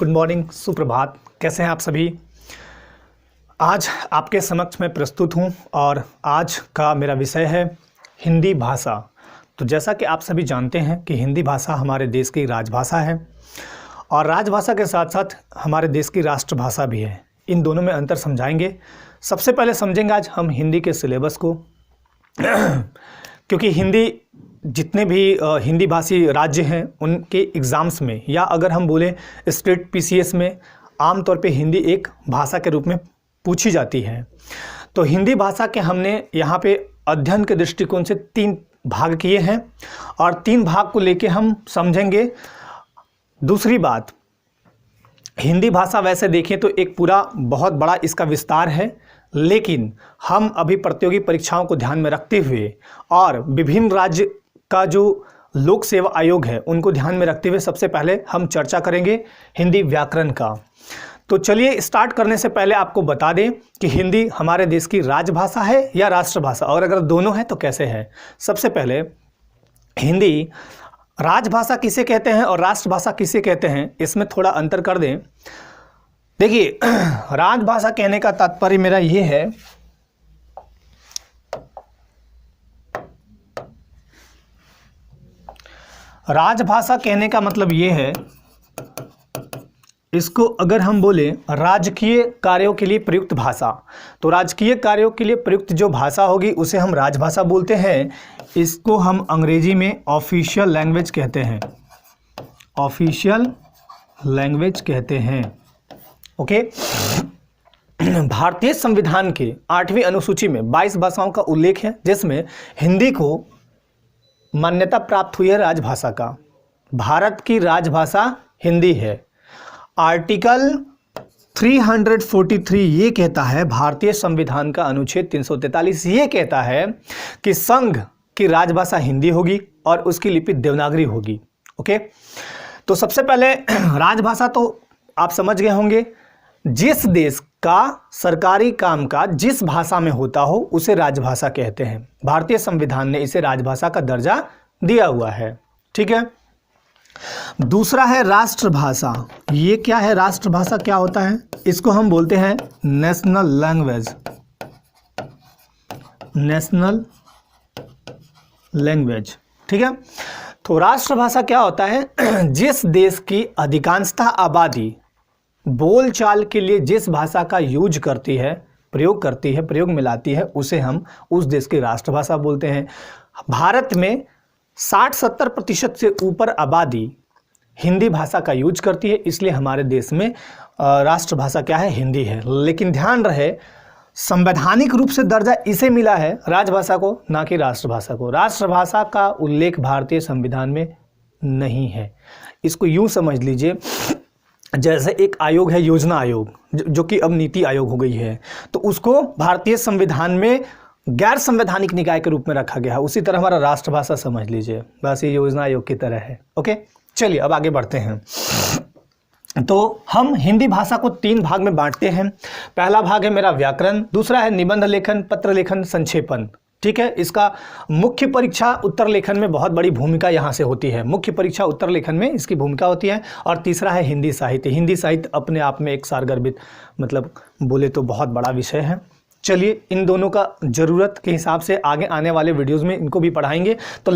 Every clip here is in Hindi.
गुड मॉर्निंग, सुप्रभात। कैसे हैं आप सभी। आज आपके समक्ष मैं प्रस्तुत हूं और आज का मेरा विषय है हिंदी भाषा। तो जैसा कि आप सभी जानते हैं कि हिंदी भाषा हमारे देश की राजभाषा है और राजभाषा के साथ साथ हमारे देश की राष्ट्रभाषा भी है। इन दोनों में अंतर समझाएंगे। सबसे पहले समझेंगे आज हम हिंदी के सिलेबस को क्योंकि हिंदी जितने भी हिंदी भाषी राज्य हैं उनके एग्ज़ाम्स में या अगर हम बोलें स्टेट पीसीएस में आमतौर पे हिंदी एक भाषा के रूप में पूछी जाती है। तो हिंदी भाषा के हमने यहाँ पे अध्ययन के दृष्टिकोण से 3 भाग किए हैं और 3 भाग को लेके हम समझेंगे। दूसरी बात, हिंदी भाषा वैसे देखें तो एक पूरा बहुत बड़ा इसका विस्तार है, लेकिन हम अभी प्रतियोगी परीक्षाओं को ध्यान में रखते हुए और विभिन्न राज्य का जो लोक सेवा आयोग है उनको ध्यान में रखते हुए सबसे पहले हम चर्चा करेंगे हिंदी व्याकरण का। तो चलिए स्टार्ट करने से पहले आपको बता दें कि हिंदी हमारे देश की राजभाषा है या राष्ट्रभाषा, और अगर दोनों है तो कैसे है। सबसे पहले हिंदी राजभाषा किसे कहते हैं और राष्ट्रभाषा किसे कहते हैं, इसमें थोड़ा अंतर कर दें। देखिए, राजभाषा कहने का तात्पर्य मेरा ये है राजभाषा कहने का मतलब ये है, इसको अगर हम बोले राजकीय कार्यों के लिए प्रयुक्त भाषा, तो राजकीय कार्यों के लिए प्रयुक्त जो भाषा होगी उसे हम राजभाषा बोलते हैं। इसको हम अंग्रेजी में ऑफिशियल लैंग्वेज कहते हैं, ऑफिशियल लैंग्वेज कहते हैं। ओके। भारतीय संविधान के 8वीं अनुसूची में 22 भाषाओं का उल्लेख है, जिसमें हिंदी को मान्यता प्राप्त हुई है राजभाषा का। भारत की राजभाषा हिंदी है। आर्टिकल 343 ये कहता है, भारतीय संविधान का अनुच्छेद 343 ये कहता है कि संघ की राजभाषा हिंदी होगी और उसकी लिपि देवनागरी होगी। ओके। तो सबसे पहले राजभाषा तो आप समझ गए होंगे, जिस देश का सरकारी कामकाज जिस भाषा में होता हो उसे राजभाषा कहते हैं। भारतीय संविधान ने इसे राजभाषा का दर्जा दिया हुआ है। ठीक है। दूसरा है राष्ट्रभाषा। ये क्या है, राष्ट्रभाषा क्या होता है? इसको हम बोलते हैं नेशनल लैंग्वेज, नेशनल लैंग्वेज। ठीक है। तो राष्ट्रभाषा क्या होता है? जिस देश की अधिकांशतः आबादी बोलचाल के लिए जिस भाषा का यूज करती है, प्रयोग करती है, प्रयोग में लाती है, उसे हम उस देश की राष्ट्रभाषा बोलते हैं। भारत में 60-70% से ऊपर आबादी हिंदी भाषा का यूज करती है, इसलिए हमारे देश में राष्ट्रभाषा क्या है? हिंदी है। लेकिन ध्यान रहे, संवैधानिक रूप से दर्जा इसे मिला है राजभाषा को, ना कि राष्ट्रभाषा को। राष्ट्रभाषा का उल्लेख भारतीय संविधान में नहीं है। इसको यूं समझ लीजिए जैसे एक आयोग है, योजना आयोग, जो कि अब नीति आयोग हो गई है, तो उसको भारतीय संविधान में गैर संवैधानिक निकाय के रूप में रखा गया है। उसी तरह हमारा राष्ट्रभाषा समझ लीजिए, बस ये योजना आयोग की तरह है। ओके, चलिए अब आगे बढ़ते हैं। तो हम हिंदी भाषा को 3 भाग में बांटते हैं। पहला भाग है मेरा व्याकरण, दूसरा है निबंध लेखन, पत्र लेखन, संक्षेपण। ठीक है। इसका मुख्य परीक्षा उत्तर लेखन में बहुत बड़ी भूमिका यहाँ से होती है। मुख्य परीक्षा उत्तर लेखन में इसकी भूमिका होती है। और तीसरा है हिंदी साहित्य। हिंदी साहित्य अपने आप में एक सारगर्भित, मतलब बोले तो बहुत बड़ा विषय है। चलिए, इन दोनों का ज़रूरत के हिसाब से आगे आने वाले वीडियोज़ में इनको भी पढ़ाएंगे। तो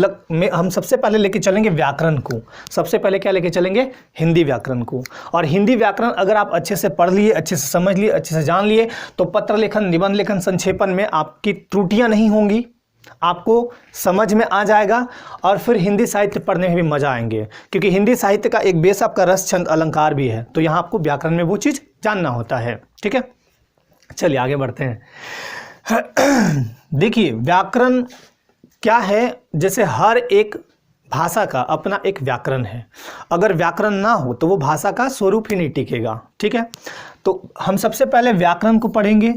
हम सबसे पहले लेके चलेंगे व्याकरण को। सबसे पहले क्या लेके चलेंगे? हिंदी व्याकरण को। और हिंदी व्याकरण अगर आप अच्छे से पढ़ लिए, अच्छे से समझ लिए, अच्छे से जान लिए, तो पत्र लेखन, निबंध लेखन, संक्षेपण में आपकी त्रुटियां नहीं होंगी, आपको समझ में आ जाएगा और फिर हिंदी साहित्य पढ़ने में भी मजा आएंगे। क्योंकि हिंदी साहित्य का एक बेस आपका रस, छंद, अलंकार भी है, तो यहाँ आपको व्याकरण में वो चीज़ जानना होता है। ठीक है। चलिए आगे बढ़ते हैं। देखिए, व्याकरण क्या है? जैसे हर एक भाषा का अपना एक व्याकरण है। अगर व्याकरण ना हो तो वो भाषा का स्वरूप ही नहीं टिकेगा। ठीक है। तो हम सबसे पहले व्याकरण को पढ़ेंगे।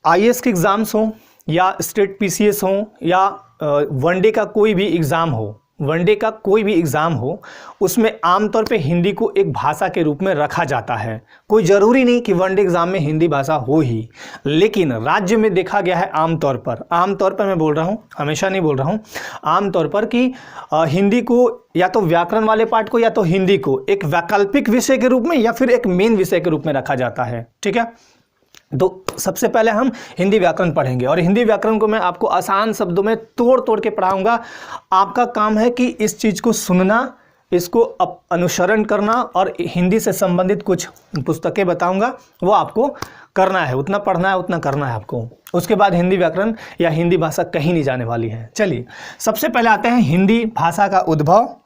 आईएएस के एग्जाम्स हो या स्टेट पीसीएस हो या वनडे का कोई भी एग्ज़ाम हो, वनडे का कोई भी एग्ज़ाम हो उसमें आमतौर पे हिंदी को एक भाषा के रूप में रखा जाता है। कोई ज़रूरी नहीं कि वनडे एग्ज़ाम में हिंदी भाषा हो ही, लेकिन राज्य में देखा गया है आमतौर पर मैं बोल रहा हूँ, हमेशा नहीं बोल रहा हूँ, आमतौर पर कि हिंदी को या तो व्याकरण वाले पार्ट को या तो हिंदी को एक वैकल्पिक विषय के रूप में या फिर एक मेन विषय के रूप में रखा जाता है। ठीक है, तो सबसे पहले हम हिंदी व्याकरण पढ़ेंगे और हिंदी व्याकरण को मैं आपको आसान शब्दों में तोड़ तोड़ के पढ़ाऊंगा। आपका काम है कि इस चीज़ को सुनना, इसको अनुसरण करना और हिंदी से संबंधित कुछ पुस्तकें बताऊंगा वो आपको करना है, उतना पढ़ना है उतना करना है आपको। उसके बाद हिंदी व्याकरण या हिंदी भाषा कहीं नहीं जाने वाली है। चलिए सबसे पहले आते हैं हिंदी भाषा का उद्भव।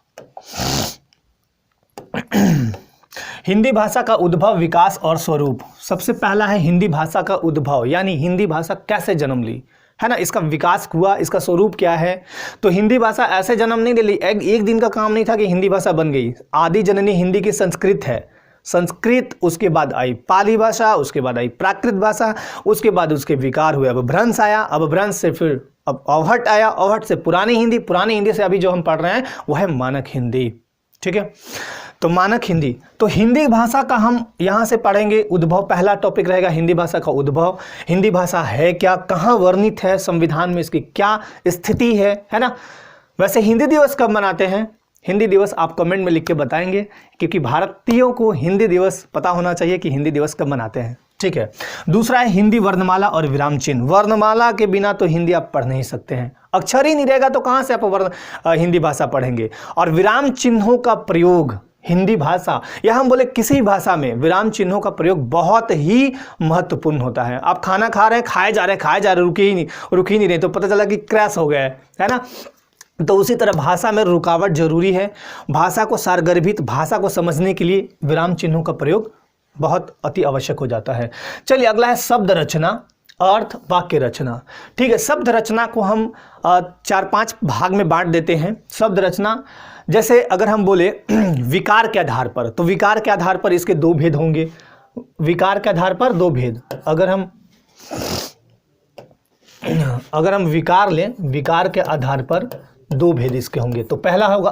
हिंदी भाषा का उद्भव, विकास और स्वरूप। सबसे पहला है हिंदी भाषा का उद्भव, यानी हिंदी भाषा कैसे जन्म ली, है ना, इसका विकास हुआ, इसका स्वरूप क्या है। तो हिंदी भाषा ऐसे जन्म नहीं ले ली, एक दिन का काम नहीं था कि हिंदी भाषा बन गई। आदि जननी हिंदी की संस्कृत है, संस्कृत, उसके बाद आई पाली भाषा, उसके बाद आई प्राकृत भाषा, उसके बाद उसके विकार हुए, अब भ्रंश आया, अब भ्रंश से फिर अब अवहट आया, अवहट से पुरानी हिंदी से अभी जो हम पढ़ रहे हैं वो है मानक हिंदी। ठीक है, तो मानक हिंदी, तो हिंदी भाषा का हम यहाँ से पढ़ेंगे उद्भव। पहला टॉपिक रहेगा हिंदी भाषा का उद्भव। हिंदी भाषा है क्या, कहाँ वर्णित है संविधान में, इसकी क्या स्थिति है ना। वैसे हिंदी दिवस कब मनाते हैं, हिंदी दिवस आप कमेंट में लिख के बताएंगे, क्योंकि भारतीयों को हिंदी दिवस पता होना चाहिए कि हिंदी दिवस कब मनाते हैं। ठीक है, दूसरा है हिंदी वर्णमाला और विराम चिन्ह। वर्णमाला के बिना तो हिंदी आप पढ़ नहीं सकते हैं, अक्षर ही नहीं रहेगा तो कहाँ से आप हिंदी भाषा पढ़ेंगे। और विराम चिन्हों का प्रयोग, हिंदी भाषा या हम बोले किसी भाषा में विराम चिन्हों का प्रयोग बहुत ही महत्वपूर्ण होता है। आप खाना खा रहे हैं, खाए जा रहे, रुक ही नहीं रहे, तो पता चला कि क्रैश हो गया है ना। तो उसी तरह भाषा में रुकावट जरूरी है। भाषा को सारगर्भित, भाषा को समझने के लिए विराम चिन्हों का प्रयोग बहुत अति आवश्यक हो जाता है। चलिए अगला है शब्द रचना, अर्थ, वाक्य रचना। ठीक है, शब्द रचना को हम 4-5 भाग में बांट देते हैं। शब्द रचना, जैसे अगर हम बोले विकार के आधार पर, तो विकार के आधार पर इसके 2 भेद होंगे। विकार के आधार पर 2 भेद, अगर हम विकार लें, विकार के आधार पर 2 भेद इसके होंगे। तो पहला होगा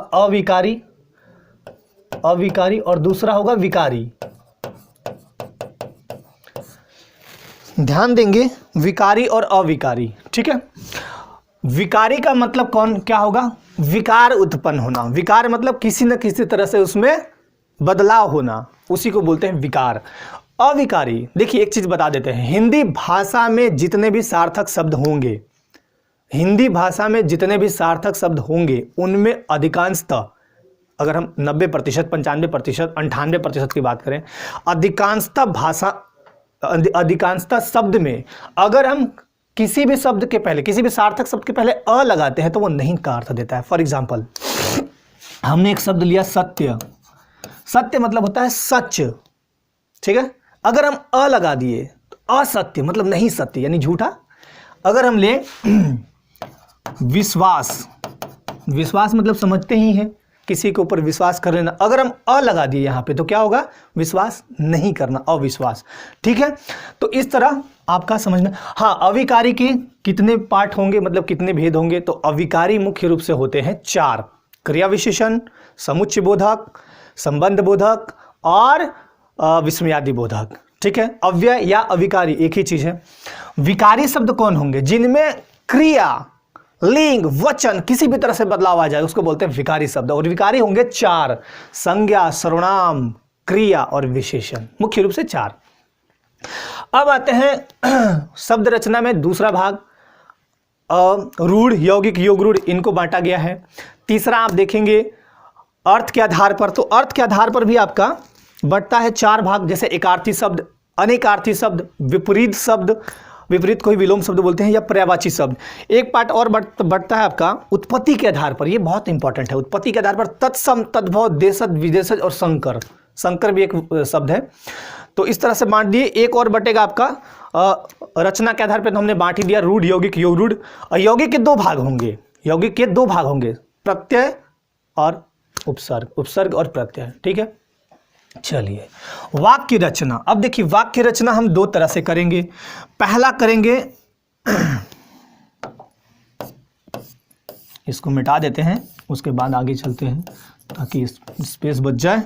अविकारी और दूसरा होगा विकारी। ध्यान देंगे, विकारी और अविकारी। ठीक है, विकारी का मतलब क्या होगा, विकार उत्पन्न होना। विकार मतलब किसी न किसी तरह से उसमें बदलाव होना, उसी को बोलते हैं विकार। अविकारी, देखिए एक चीज बता देते हैं, हिंदी भाषा में जितने भी सार्थक शब्द होंगे, हिंदी भाषा में जितने भी सार्थक शब्द होंगे उनमें अधिकांशतः, अगर हम 90%, 95%, 98% की बात करें, अधिकांशतः शब्द में अगर हम किसी भी शब्द के पहले, किसी भी सार्थक शब्द के पहले अ लगाते हैं तो वो नहीं का अर्थ देता है। फॉर एग्जाम्पल, हमने एक शब्द लिया सत्य। सत्य मतलब होता है सच। ठीक है, अगर हम अ लगा दिए तो असत्य मतलब नहीं सत्य, यानी झूठा। अगर हम ले विश्वास, विश्वास मतलब समझते ही हैं, किसी के ऊपर विश्वास कर लेना। अगर हम अ लगा दिए यहाँ पे तो क्या होगा, विश्वास नहीं करना, अविश्वास। ठीक है, तो इस तरह आपका समझना। हाँ, अविकारी के कितने पार्ट होंगे, मतलब कितने भेद होंगे, तो अविकारी मुख्य रूप से होते हैं 4: क्रिया विशेषण, समुच्चय बोधक, संबंध बोधक और विस्मयादि बोधक। ठीक है, अव्यय या अविकारी एक ही चीज है। विकारी शब्द कौन होंगे, जिनमें क्रिया, लिंग, वचन किसी भी तरह से बदलाव आ जाए, उसको बोलते हैं विकारी शब्द। और विकारी होंगे 4: संज्ञा, सर्वनाम, क्रिया और विशेषण, मुख्य रूप से 4। अब आते हैं शब्द रचना में दूसरा भाग, रूढ़, यौगिक, योग रूढ़, इनको बांटा गया है। तीसरा आप देखेंगे अर्थ के आधार पर, तो अर्थ के आधार पर भी आपका बढ़ता है 4 भाग, जैसे एकार्थी शब्द, अनेकार्थी शब्द, विपरीत शब्द, विपरीत को ही विलोम शब्द बोलते हैं, या पर्यायवाची शब्द। एक पार्ट और बढ़ता है आपका उत्पत्ति के आधार पर, ये बहुत इंपॉर्टेंट है। उत्पत्ति के आधार पर तत्सम, तद्भव, देशज, विदेशज और संकर। संकर भी एक शब्द है। तो इस तरह से बांट दिए। एक और बटेगा आपका रचना के आधार पर, तो हमने बांट ही दिया रूढ़, यौगिक, योग रूढ़। यौगिक के 2 भाग होंगे, यौगिक के 2 भाग होंगे, प्रत्यय और उपसर्ग, उपसर्ग और प्रत्यय। ठीक है, चलिए वाक्य रचना। अब देखिए वाक्य रचना हम 2 तरह से करेंगे। पहला करेंगे, इसको मिटा देते हैं, उसके बाद आगे चलते हैं ताकि स्पेस बच जाए।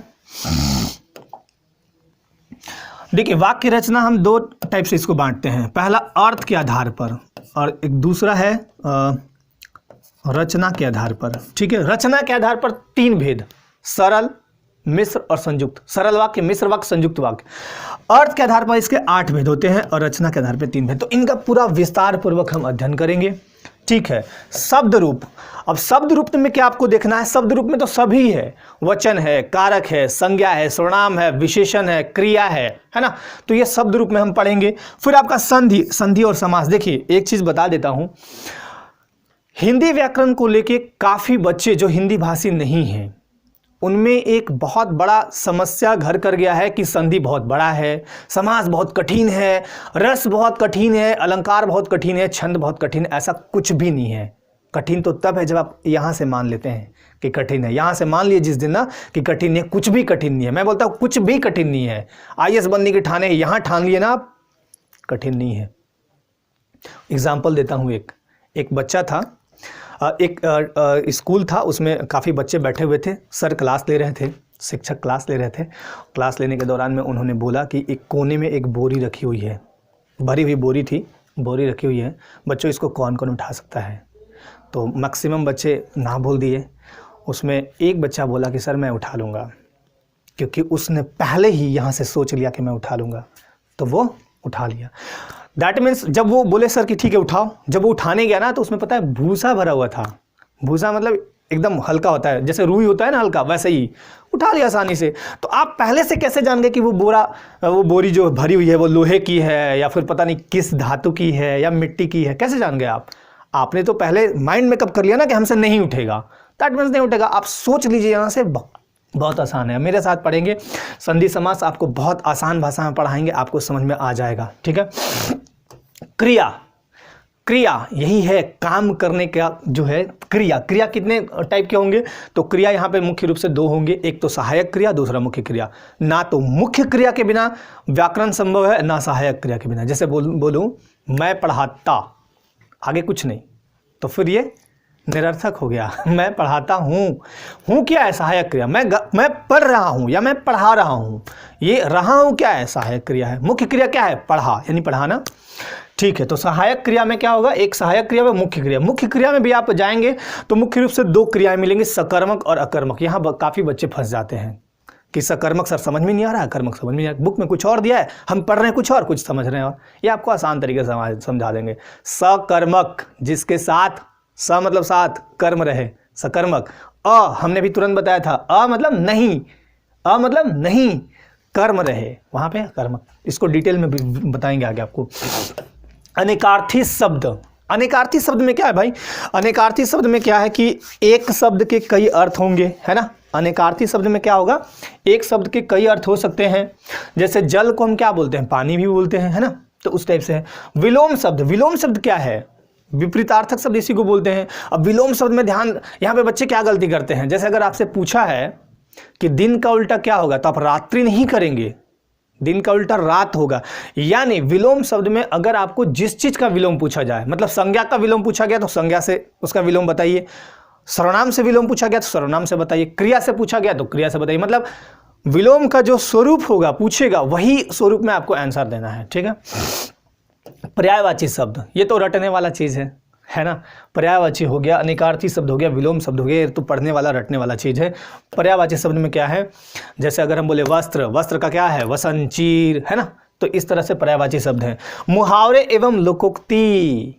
देखिए, वाक्य रचना हम दो टाइप से इसको बांटते हैं। पहला अर्थ के आधार पर और एक दूसरा है रचना के आधार पर। ठीक है, रचना के आधार पर तीन भेद, सरल, मिश्र और संयुक्त। सरल वाक्य, मिश्र वाक्य, संयुक्त वाक्य। अर्थ के आधार पर इसके 8 भेद होते हैं और रचना के आधार पर 3 भेद। तो इनका पूरा विस्तार पूर्वक हम अध्ययन करेंगे। ठीक है, शब्द रूप। अब शब्द रूप में क्या आपको देखना है? शब्द रूप में तो सभी है, वचन है, कारक है, संज्ञा है, सर्वनाम है, विशेषण है, क्रिया है ना। तो ये शब्द रूप में हम पढ़ेंगे। फिर आपका संधि, संधि और समास। देखिए, एक चीज बता देता हूं, हिंदी व्याकरण को लेके काफी बच्चे जो हिंदी भाषी नहीं हैं, उनमें एक बहुत बड़ा समस्या घर कर गया है कि संधि बहुत बड़ा है, समास बहुत कठिन है, रस बहुत कठिन है, अलंकार बहुत कठिन है, छंद बहुत कठिन है। ऐसा कुछ भी नहीं है। कठिन तो तब है जब आप यहाँ से मान लेते हैं कि कठिन है। यहाँ से मान लिए जिस दिन ना कि कठिन नहीं है, कुछ भी कठिन नहीं है। मैं बोलता हूँ कुछ भी कठिन नहीं है। IAS बनने के ठाने यहाँ ठान लिए ना आप, कठिन नहीं है। एग्जाम्पल देता हूँ, एक बच्चा था, एक स्कूल था, उसमें काफ़ी बच्चे बैठे हुए थे। सर क्लास ले रहे थे, शिक्षक क्लास ले रहे थे। क्लास लेने के दौरान में उन्होंने बोला कि एक कोने में एक बोरी रखी हुई है, भरी हुई बोरी थी, बोरी रखी हुई है, बच्चों इसको कौन कौन उठा सकता है? तो मैक्सिमम बच्चे ना बोल दिए। उसमें एक बच्चा बोला कि सर मैं उठा लूँगा, क्योंकि उसने पहले ही यहाँ से सोच लिया कि मैं उठा लूँगा, तो वो उठा लिया। दैट मीन्स जब वो बोले सर कि ठीक है उठाओ, जब वो उठाने गया ना तो उसमें पता है भूसा भरा हुआ था। भूसा मतलब एकदम हल्का होता है, जैसे रुई होता है ना हल्का, वैसे ही उठा लिया आसानी से। तो आप पहले से कैसे जान गए कि वो बोरी जो भरी हुई है वो लोहे की है या फिर पता नहीं किस धातु की है या मिट्टी की है? कैसे जान गए आप? आपने तो पहले माइंड मेकअप कर लिया ना कि हमसे नहीं उठेगा। दैट मीन्स नहीं उठेगा। आप सोच लीजिए यहाँ से, बहुत आसान है। मेरे साथ पढ़ेंगे, संधि समास आपको बहुत आसान भाषा में पढ़ाएंगे, आपको समझ में आ जाएगा। ठीक है। क्रिया, क्रिया यही है काम करने का जो है क्रिया। क्रिया कितने टाइप के होंगे? तो क्रिया यहाँ पे मुख्य रूप से 2 होंगे, एक तो सहायक क्रिया, दूसरा मुख्य क्रिया। ना तो मुख्य क्रिया के बिना व्याकरण संभव है, ना सहायक क्रिया के बिना। जैसे बोलूँ मैं पढ़ाता, आगे कुछ नहीं, तो फिर ये निरर्थक हो गया। मैं पढ़ाता हूँ क्या है? सहायक क्रिया। मैं पढ़ रहा हूँ या मैं पढ़ा रहा हूँ, ये रहा हूँ क्या है? सहायक क्रिया है। मुख्य क्रिया क्या है? पढ़ा यानी पढ़ाना। ठीक है, तो सहायक क्रिया में क्या होगा? एक सहायक क्रिया व मुख्य क्रिया। मुख्य क्रिया में भी आप जाएंगे तो मुख्य रूप से 2 क्रियाएं मिलेंगी, सकर्मक और अकर्मक। यहाँ काफ़ी बच्चे फंस जाते हैं कि सकर्मक सर समझ में नहीं आ रहा है, अकर्मक समझ में नहीं आ रहा, बुक में कुछ और दिया है, हम पढ़ रहे हैं कुछ और, कुछ समझ रहे हैं और। ये आपको आसान तरीके से समझा देंगे। सकर्मक जिसके साथ स मतलब साथ, कर्म रहे, सकर्मक। अ हमने भी तुरंत बताया था, अ मतलब नहीं, अ मतलब नहीं, कर्म रहे, वहां पे कर्मक। इसको डिटेल में बताएंगे आगे आपको। अनेकार्थी शब्द, अनेकार्थी शब्द में क्या है भाई? अनेकार्थी शब्द में क्या है कि एक शब्द के कई अर्थ होंगे, है ना। अनेकार्थी शब्द में क्या होगा? एक शब्द के कई अर्थ हो सकते हैं। जैसे जल को हम क्या बोलते हैं? पानी भी बोलते हैं, है ना। तो उस टाइप से है। विलोम शब्द, विलोम शब्द क्या है? विपरीतार्थक शब्द इसी को बोलते हैं। अब विलोम शब्द में ध्यान, यहाँ पे बच्चे क्या गलती करते हैं? जैसे अगर आपसे पूछा है कि दिन का उल्टा क्या होगा, तो आप रात्रि नहीं करेंगे, दिन का उल्टा रात होगा। यानी विलोम शब्द में अगर आपको जिस चीज का विलोम पूछा जाए, मतलब संज्ञा का विलोम पूछा गया तो संज्ञा से उसका विलोम बताइए, सर्वनाम से विलोम पूछा गया तो सर्वनाम से बताइए, क्रिया से पूछा गया तो क्रिया से बताइए। मतलब विलोम का जो स्वरूप होगा, पूछेगा, वही स्वरूप में आपको आंसर देना है। ठीक है। पर्यायवाची शब्द, ये तो रटने वाला चीज है ना। पर्यायवाची हो गया, अनेकार्थी शब्द हो गया, विलोम शब्द हो गया, ये तो पढ़ने वाला रटने वाला चीज है। पर्यायवाची शब्द में क्या है? जैसे अगर हम बोले वस्त्र, वस्त्र का क्या है? वसंचीर, है ना। तो इस तरह से पर्यायवाची शब्द है। मुहावरे एवं लोकोक्ति,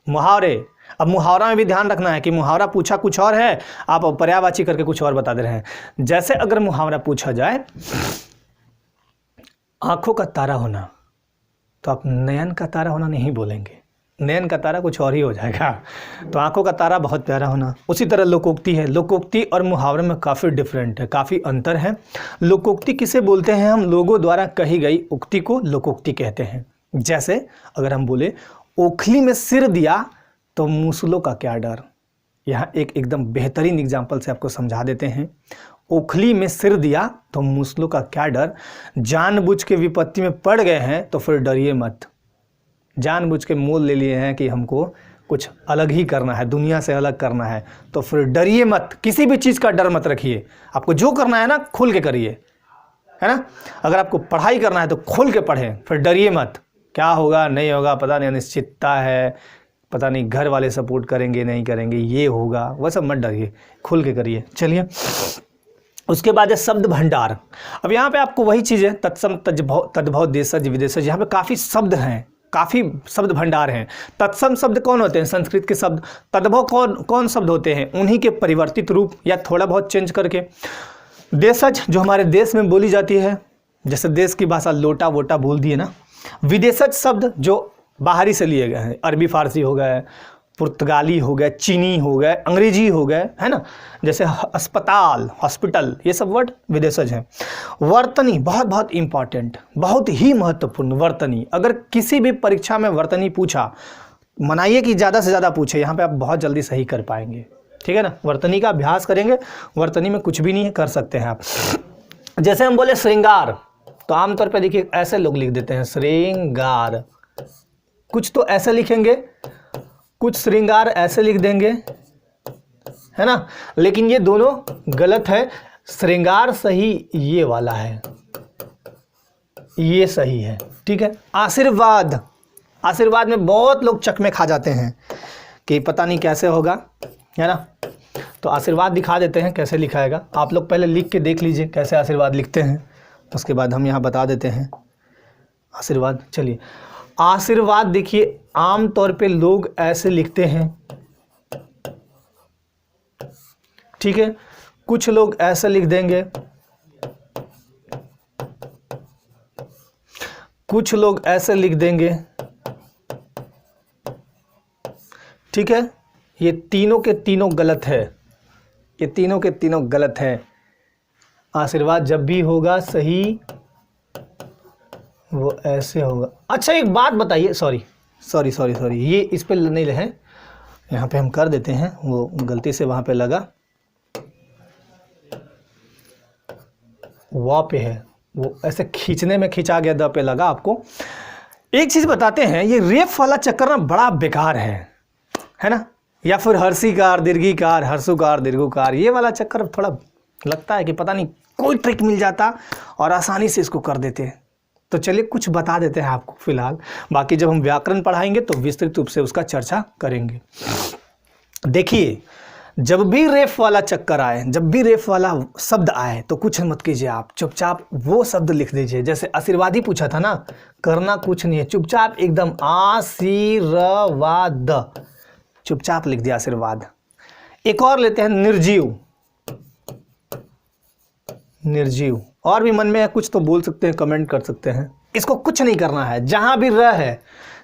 मुहावरे। अब मुहावरा में भी ध्यान रखना है कि मुहावरा पूछा कुछ और है, आप पर्यायवाची करके कुछ और बता दे रहे हैं। जैसे अगर मुहावरा पूछा जाए आंखों का तारा होना, तो आप नयन का तारा होना नहीं बोलेंगे, नयन का तारा कुछ और ही हो जाएगा। तो आंखों का तारा बहुत प्यारा होना। उसी तरह लोकोक्ति है। लोकोक्ति और मुहावरे में काफ़ी डिफरेंट है, काफ़ी अंतर है। लोकोक्ति किसे बोलते हैं? हम लोगों द्वारा कही गई उक्ति को लोकोक्ति कहते हैं। जैसे अगर हम बोले ओखली में सिर दिया तो मूसलों का क्या डर। यहाँ एकदम बेहतरीन एग्जाम्पल से आपको समझा देते हैं। ओखली में सिर दिया तो मूसलों का क्या डर। जानबूझ के विपत्ति में पड़ गए हैं तो फिर डरिए मत। जानबूझ के मोल ले लिए हैं कि हमको कुछ अलग ही करना है, दुनिया से अलग करना है, तो फिर डरिए मत, किसी भी चीज़ का डर मत रखिए। आपको जो करना है ना खुल के करिए, है ना। अगर आपको पढ़ाई करना है तो खुल के पढ़ें, फिर डरिए मत, क्या होगा नहीं होगा पता नहीं, अनिश्चितता है, पता नहीं घर वाले सपोर्ट करेंगे नहीं करेंगे, ये होगा, वह सब मत डरिए, खुल के करिए। चलिए, उसके बाद है शब्द भंडार। अब यहाँ पे आपको वही चीज़ है, तत्सम तद्भव देशज विदेशज, यहाँ पे काफ़ी शब्द हैं, काफ़ी शब्द भंडार हैं। तत्सम शब्द कौन होते हैं? संस्कृत के शब्द। तद्भव कौन शब्द होते हैं? उन्हीं के परिवर्तित रूप या थोड़ा बहुत चेंज करके। देशज जो हमारे देश में बोली जाती है, जैसे देश की भाषा लोटा वोटा बोल दिए ना। विदेशज शब्द जो बाहरी से लिए गए हैं, अरबी फारसी हो गए, पुर्तगाली हो गए, चीनी हो गए, अंग्रेजी हो गए, है ना, जैसे अस्पताल, हॉस्पिटल, ये सब वर्ड विदेशज हैं। वर्तनी बहुत बहुत इंपॉर्टेंट, बहुत ही महत्वपूर्ण वर्तनी। अगर किसी भी परीक्षा में वर्तनी पूछा, मनाइए कि ज़्यादा से ज़्यादा पूछे, यहाँ पे आप बहुत जल्दी सही कर पाएंगे, ठीक है ना। वर्तनी का अभ्यास करेंगे, वर्तनी में कुछ भी नहीं है, कर सकते हैं आप। जैसे हम बोले श्रृंगार, तो आमतौर पर देखिए ऐसे लोग लिख देते हैं श्रृंगार, कुछ तो ऐसे लिखेंगे, कुछ श्रृंगार ऐसे लिख देंगे, है ना, लेकिन ये दोनों गलत है। श्रृंगार सही ये वाला है, ये सही है, ठीक है। आशीर्वाद, आशीर्वाद में बहुत लोग चकमे खा जाते हैं कि पता नहीं कैसे होगा, है ना, तो आशीर्वाद दिखा देते हैं कैसे लिखाएगा। आप लोग पहले लिख के देख लीजिए कैसे आशीर्वाद लिखते हैं, तो उसके बाद हम यहाँ बता देते हैं आशीर्वाद। चलिए, आशीर्वाद देखिए आम तौर पे लोग ऐसे लिखते हैं, ठीक है, कुछ लोग ऐसे लिख देंगे, कुछ लोग ऐसे लिख देंगे, ठीक है। ये तीनों के तीनों गलत है, ये तीनों के तीनों गलत है। आशीर्वाद जब भी होगा सही वो ऐसे होगा। अच्छा एक बात बताइए, सॉरी, ये इस पे नहीं है, यहाँ पे हम कर देते हैं, वो गलती से वहाँ पे लगा, वाह पे है, वो ऐसे खींचने में खींचा गया, द पे लगा आपको। एक चीज़ बताते हैं, ये रेफ वाला चक्कर ना बड़ा बेकार है ना, या फिर हर्षीकार दीर्घीकार, हर्षुकार दीर्घुकार, ये वाला चक्कर थोड़ा लगता है कि पता नहीं कोई ट्रिक मिल जाता और आसानी से इसको कर देते। तो चलिए कुछ बता देते हैं आपको फिलहाल, बाकी जब हम व्याकरण पढ़ाएंगे तो विस्तृत रूप से उसका चर्चा करेंगे। देखिए, जब भी रेफ वाला चक्कर आए, जब भी रेफ वाला शब्द आए तो कुछ मत कीजिए, आप चुपचाप वो शब्द लिख दीजिए। जैसे आशीर्वाद ही पूछा था ना, करना कुछ नहीं है, चुपचाप एकदम आशीर्वाद, चुपचाप लिख दिया आशीर्वाद। एक और लेते हैं, निर्जीव, निर्जीव। और भी मन में है कुछ तो बोल सकते हैं, कमेंट कर सकते हैं। इसको कुछ नहीं करना है, जहां भी र है,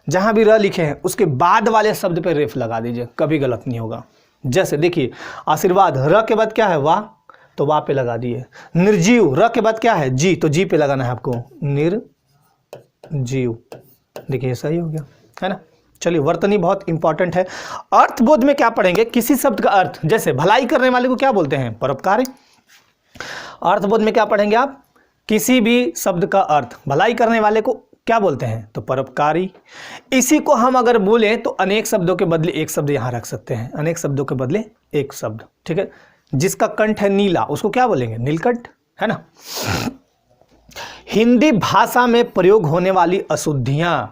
जहां भी र लिखे हैं उसके बाद वाले शब्द पे रेफ लगा दीजिए, कभी गलत नहीं होगा। जैसे देखिए, आशीर्वाद र के बाद क्या है, वाह, तो वाह पे लगा दिए। निर्जीव, र के बाद क्या है, जी, तो जी पे लगाना है आपको, निर्जीव। देखिए सही हो गया, है ना। चलिए, वर्तनी बहुत इंपॉर्टेंट है। अर्थबोध में क्या पढ़ेंगे, किसी शब्द का अर्थ, जैसे भलाई करने वाले को क्या बोलते हैं, परोपकारी। अर्थबोध में क्या पढ़ेंगे आप, किसी भी शब्द का अर्थ, भलाई करने वाले को क्या बोलते हैं, तो परोपकारी। इसी को हम अगर बोलें तो अनेक शब्दों के बदले एक शब्द यहां रख सकते हैं, अनेक शब्दों के बदले एक शब्द, ठीक है। जिसका कंठ है नीला उसको क्या बोलेंगे, नीलकंठ, है ना। हिंदी भाषा में प्रयोग होने वाली अशुद्धियां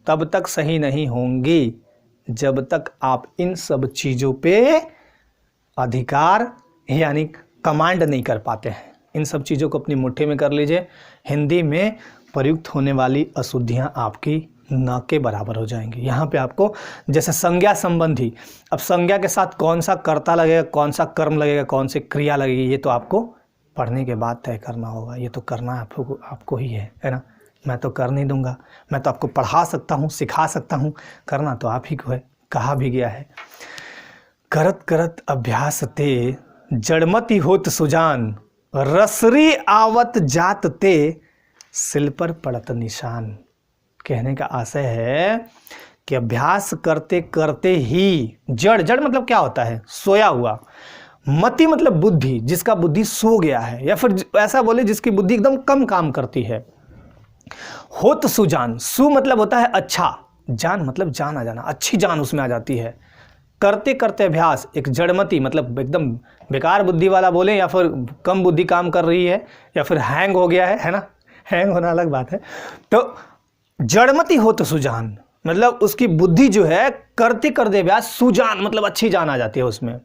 तब तक सही नहीं होंगी जब तक आप इन सब चीजों पे अधिकार यानी कमांड नहीं कर पाते हैं। इन सब चीज़ों को अपनी मुट्ठी में कर लीजिए, हिंदी में प्रयुक्त होने वाली अशुद्धियाँ आपकी न के बराबर हो जाएंगी। यहाँ पे आपको जैसे संज्ञा संबंधी, अब संज्ञा के साथ कौन सा कर्ता लगेगा, कौन सा कर्म लगेगा, कौन सी क्रिया लगेगी, ये तो आपको पढ़ने के बाद तय करना होगा। ये तो करना आपको ही है ना। मैं तो कर नहीं दूंगा, मैं तो आपको पढ़ा सकता हूँ, सिखा सकता हूँ, करना तो आप ही को है। कहा भी गया है, करत करत अभ्यास ते जड़मति होत सुजान, रसरी आवत जात ते सिल पर पड़त निशान। कहने का आशय है कि अभ्यास करते करते ही जड़ मतलब क्या होता है, सोया हुआ। मति मतलब बुद्धि, जिसका बुद्धि सो गया है, या फिर ऐसा बोले जिसकी बुद्धि एकदम कम काम करती है। होत सुजान, सु मतलब होता है अच्छा, जान मतलब जान आ जाना, अच्छी जान उसमें आ जाती है। करते करते अभ्यास, एक जड़मति मतलब एकदम बेकार बुद्धि वाला बोले, या फिर कम बुद्धि काम कर रही है, या फिर हैंग हो गया है ना, हैंग होना अलग बात है। तो जड़मति हो तो सुजान, मतलब उसकी बुद्धि जो है करते करते अभ्यास सुजान मतलब अच्छी जान आ जाती है उसमें।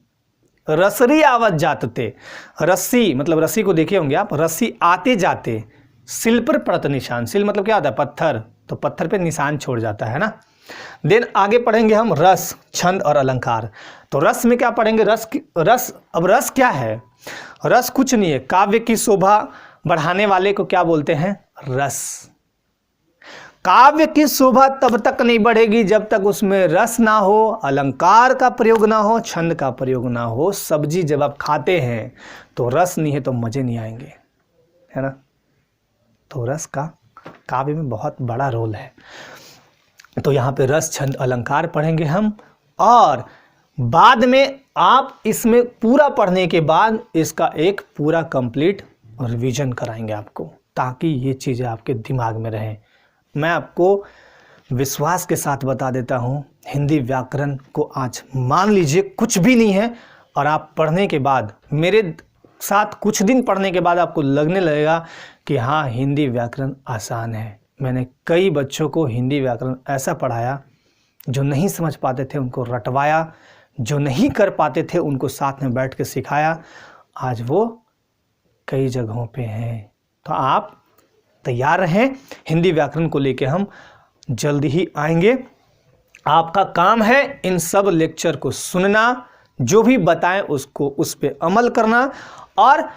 रसरी आवत जाते, रस्सी मतलब रस्सी को देखे होंगे आप, रस्सी आते जाते सिल पर पड़त निशान, सिल मतलब क्या होता है, पत्थर, तो पत्थर पे निशान छोड़ जाता है ना। देन आगे पढ़ेंगे हम रस, छंद और अलंकार। तो रस में क्या पढ़ेंगे, रस अब रस क्या है, रस कुछ नहीं है, काव्य की शोभा बढ़ाने वाले को क्या बोलते हैं, रस। काव्य की शोभा तब तक नहीं बढ़ेगी जब तक उसमें रस ना हो, अलंकार का प्रयोग ना हो, छंद का प्रयोग ना हो। सब्जी जब आप खाते हैं तो रस नहीं है तो मजे नहीं आएंगे, है ना। तो रस का काव्य में बहुत बड़ा रोल है। तो यहाँ पे रस, छंद, अलंकार पढ़ेंगे हम, और बाद में आप इसमें पूरा पढ़ने के बाद इसका एक पूरा कंप्लीट रिवीजन कराएंगे आपको, ताकि ये चीज़ें आपके दिमाग में रहें। मैं आपको विश्वास के साथ बता देता हूँ, हिंदी व्याकरण को आज मान लीजिए कुछ भी नहीं है, और आप पढ़ने के बाद, मेरे साथ कुछ दिन पढ़ने के बाद आपको लगने लगेगा कि हाँ, हिंदी व्याकरण आसान है। मैंने कई बच्चों को हिंदी व्याकरण ऐसा पढ़ाया, जो नहीं समझ पाते थे उनको रटवाया, जो नहीं कर पाते थे उनको साथ में बैठ के सिखाया, आज वो कई जगहों पे हैं। तो आप तैयार रहें, हिंदी व्याकरण को लेके हम जल्दी ही आएंगे। आपका काम है इन सब लेक्चर को सुनना, जो भी बताएं उसको उस पे अमल करना, और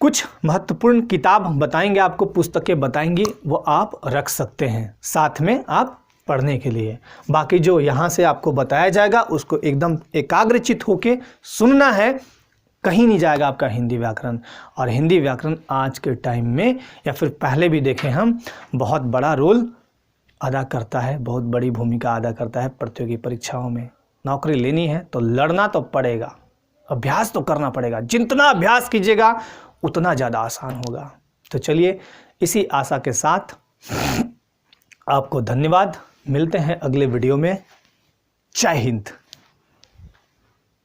कुछ महत्वपूर्ण किताब बताएंगे आपको, पुस्तकें बताएंगी, वो आप रख सकते हैं साथ में आप पढ़ने के लिए। बाकी जो यहाँ से आपको बताया जाएगा उसको एकदम एकाग्रचित होके सुनना है, कहीं नहीं जाएगा आपका हिंदी व्याकरण। और हिंदी व्याकरण आज के टाइम में, या फिर पहले भी देखें हम, बहुत बड़ा रोल अदा करता है, बहुत बड़ी भूमिका अदा करता है प्रतियोगी परीक्षाओं में। नौकरी लेनी है तो लड़ना तो पड़ेगा, अभ्यास तो करना पड़ेगा, जितना अभ्यास कीजिएगा उतना ज़्यादा आसान होगा। तो चलिए, इसी आशा के साथ आपको धन्यवाद, मिलते हैं अगले वीडियो में। जय हिंद।